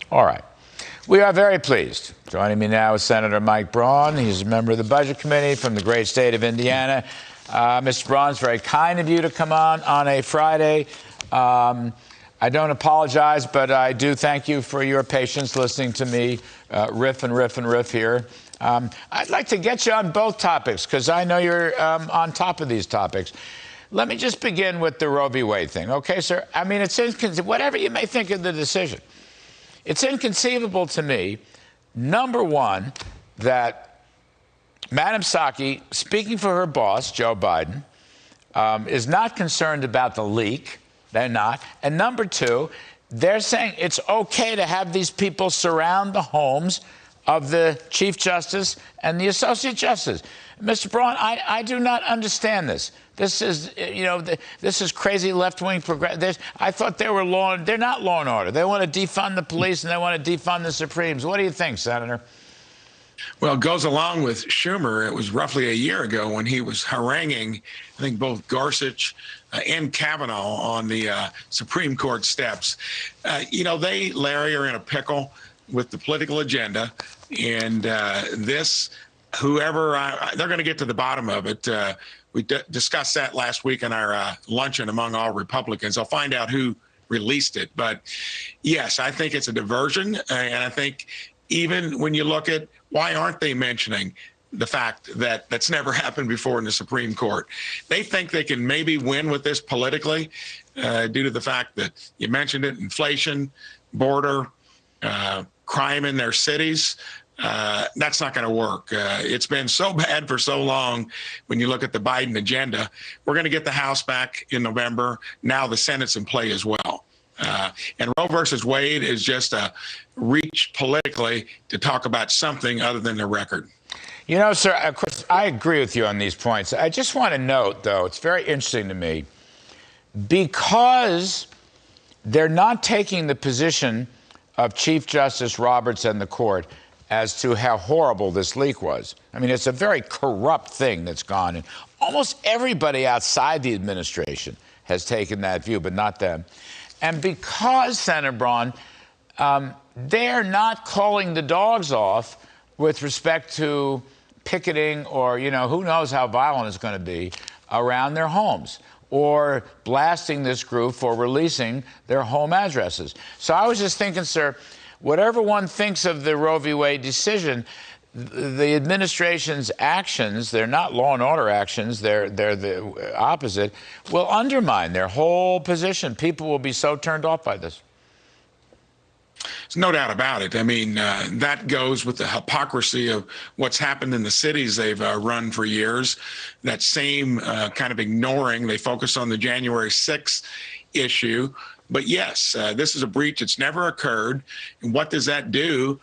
All right. We are very pleased. Joining me now is Senator Mike Braun. He's a member of the Budget Committee from the great state of Indiana. Mr. Braun, it's very kind of you to come on a Friday. I don't apologize, but I do thank you for your patience listening to me riff and riff and riff here. I'd like to get you on both topics because I know you're on top of these topics. Let me just begin with the Roe v. Wade thing. Okay, sir? I mean, it's whatever you may think of the decision. It's inconceivable to me, number one, that Madam Psaki, speaking for her boss, Joe Biden, is not concerned about the leak. They're not. And number two, they're saying it's okay to have these people surround the homes of the Chief Justice and the Associate Justice. Mr. Braun, I do not understand this. This is, this is crazy left-wing progressive. I thought they were they're not law and order. They want to defund the police and they want to defund the Supremes. What do you think, Senator? Well, it goes along with Schumer. It was roughly a year ago when he was haranguing, I think, both Gorsuch and Kavanaugh on the Supreme Court steps. They, Larry, are in a pickle with the political agenda. And they're going to get to the bottom of it. We discussed that last week in our luncheon among all Republicans. I'll find out who released it. But yes, I think it's a diversion. And I think even when you look at why aren't they mentioning the fact that that's never happened before in the Supreme Court? They think they can maybe win with this politically due to the fact that you mentioned it, inflation, border, crime in their cities. That's not going to work. It's been so bad for so long when you look at the Biden agenda. We're going to get the House back in November. Now the Senate's in play as well. And Roe versus Wade is just a reach politically to talk about something other than the record. You know, sir, of course, I agree with you on these points. I just want to note, though, it's very interesting to me, because they're not taking the position of Chief Justice Roberts and the court as to how horrible this leak was. I mean, it's a very corrupt thing that's gone. And almost everybody outside the administration has taken that view, but not them. And because, Senator Braun, they're not calling the dogs off with respect to picketing or, who knows how violent it's going to be around their homes, or blasting this group for releasing their home addresses. So I was just thinking, sir, whatever one thinks of the Roe v. Wade decision, the administration's actions, they're not law and order actions, they're the opposite, will undermine their whole position. People will be so turned off by this. There's no doubt about it. I mean, that goes with the hypocrisy of what's happened in the cities they've run for years. That same kind of ignoring. They focus on the January 6th issue. But yes, this is a breach that's never occurred. And what does that do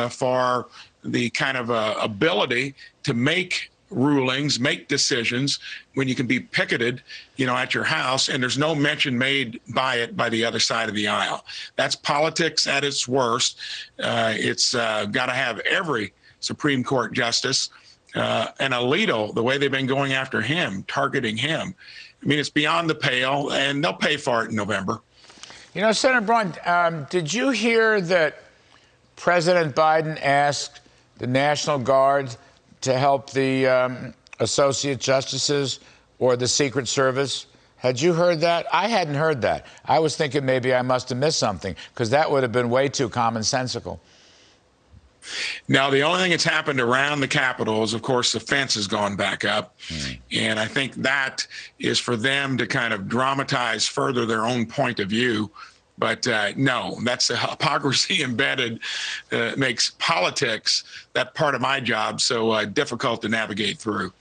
for the kind of ability to make rulings, make decisions when you can be picketed, at your house and there's no mention made by the other side of the aisle? That's politics at its worst. It's got to have every Supreme Court justice and Alito, the way they've been going after him, targeting him. I mean, it's beyond the pale, and they'll pay for it in November. Senator Braun, did you hear that President Biden asked the National Guard to help the Associate Justices or the Secret Service? Had you heard that? I hadn't heard that. I was thinking maybe I must have missed something, because that would have been way too commonsensical. Now, the only thing that's happened around the Capitol is, of course, the fence has gone back up. And I think that is for them to kind of dramatize further their own point of view. But no, that's the hypocrisy embedded makes politics, that part of my job, so difficult to navigate through.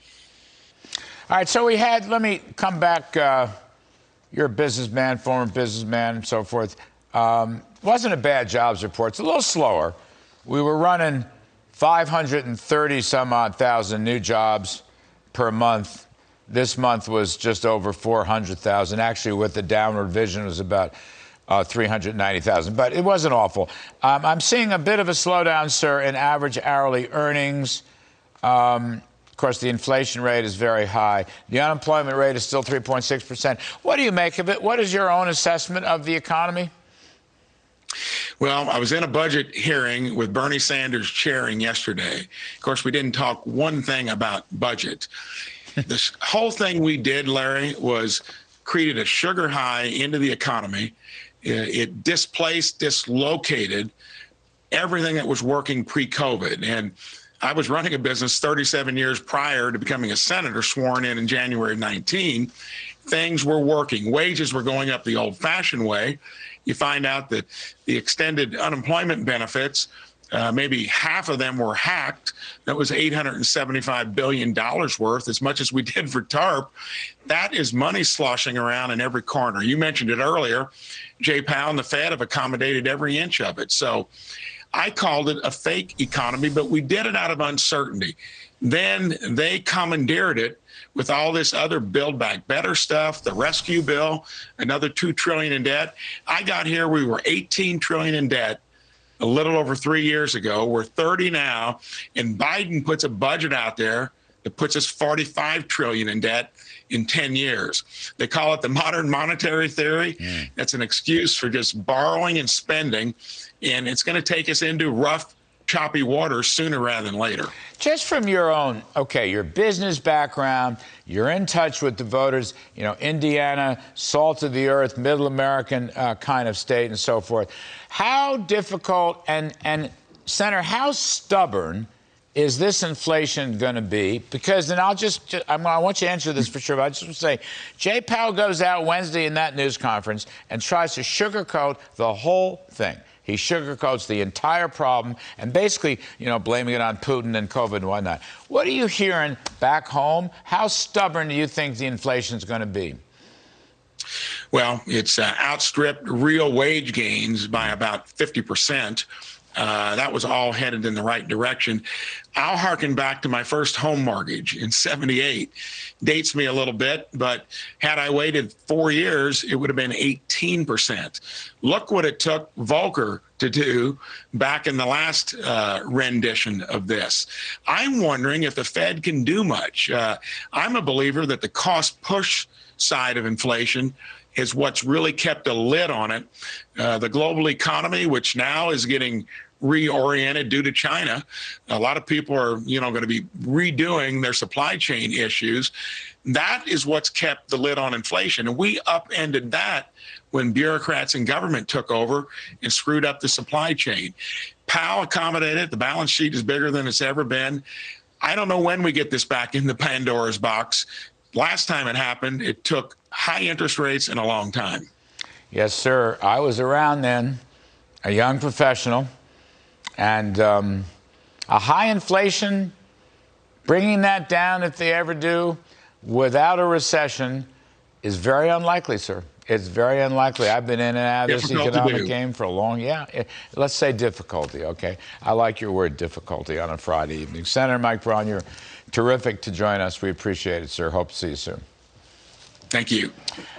All right, so let me come back. You're a businessman, former businessman, and so forth. Wasn't a bad jobs report. It's a little slower. We were running 530 some odd thousand new jobs per month. This month was just over 400,000. Actually, with the downward vision, it was about 390,000, but it wasn't awful. I'm seeing a bit of a slowdown, sir, in average hourly earnings. Of course, the inflation rate is very high. The unemployment rate is still 3.6%. What do you make of it? What is your own assessment of the economy? Well, I was in a budget hearing with Bernie Sanders chairing yesterday. Of course, we didn't talk one thing about budget. This whole thing we did, Larry, was created a sugar high into the economy. It dislocated everything that was working pre-COVID. And I was running a business 37 years prior to becoming a senator, sworn in January of 19. Things were working. Wages were going up the old-fashioned way. You find out that the extended unemployment benefits, maybe half of them were hacked. That was $875 billion worth, as much as we did for TARP. That is money sloshing around in every corner. You mentioned it earlier. Jay Powell and the Fed have accommodated every inch of it. So I called it a fake economy, but we did it out of uncertainty. Then they commandeered it with all this other Build Back Better stuff, the rescue bill, another $2 trillion in debt. I got here, we were $18 trillion in debt a little over 3 years ago. We're 30 now, and Biden puts a budget out there that puts us $45 trillion in debt in 10 years. They call it the modern monetary theory. That's an excuse for just borrowing and spending, and it's going to take us into rough, choppy waters sooner rather than later. Just from your own, your business background, you're in touch with the voters, Indiana, salt of the earth, middle American kind of state and so forth. How difficult and Senator, how stubborn is this inflation going to be? Because then I want you to answer this for sure, but I just want to say, Jay Powell goes out Wednesday in that news conference and tries to sugarcoat the whole thing. He sugarcoats the entire problem and basically, blaming it on Putin and COVID and whatnot. What are you hearing back home? How stubborn do you think the inflation is going to be? Well, it's outstripped real wage gains by about 50%. That was all headed in the right direction. I'll harken back to my first home mortgage in '78. Dates me a little bit, but had I waited 4 years, it would have been 18%. Look what it took Volcker to do back in the last rendition of this. I'm wondering if the Fed can do much. I'm a believer that the cost push side of inflation is what's really kept a lid on it. The global economy, which now is getting reoriented due to China. A lot of people are, going to be redoing their supply chain issues. That is what's kept the lid on inflation. And we upended that when bureaucrats and government took over and screwed up the supply chain. Powell accommodated. The balance sheet is bigger than it's ever been. I don't know when we get this back in the Pandora's box. Last time it happened, it took high interest rates and a long time. Yes, sir. I was around then, a young professional. And a high inflation, bringing that down, if they ever do, without a recession, is very unlikely, sir. It's very unlikely. I've been in and out of this economic game for a long, let's say difficulty, okay? I like your word difficulty on a Friday evening. Senator Mike Braun, you're terrific to join us. We appreciate it, sir. Hope to see you soon. Thank you.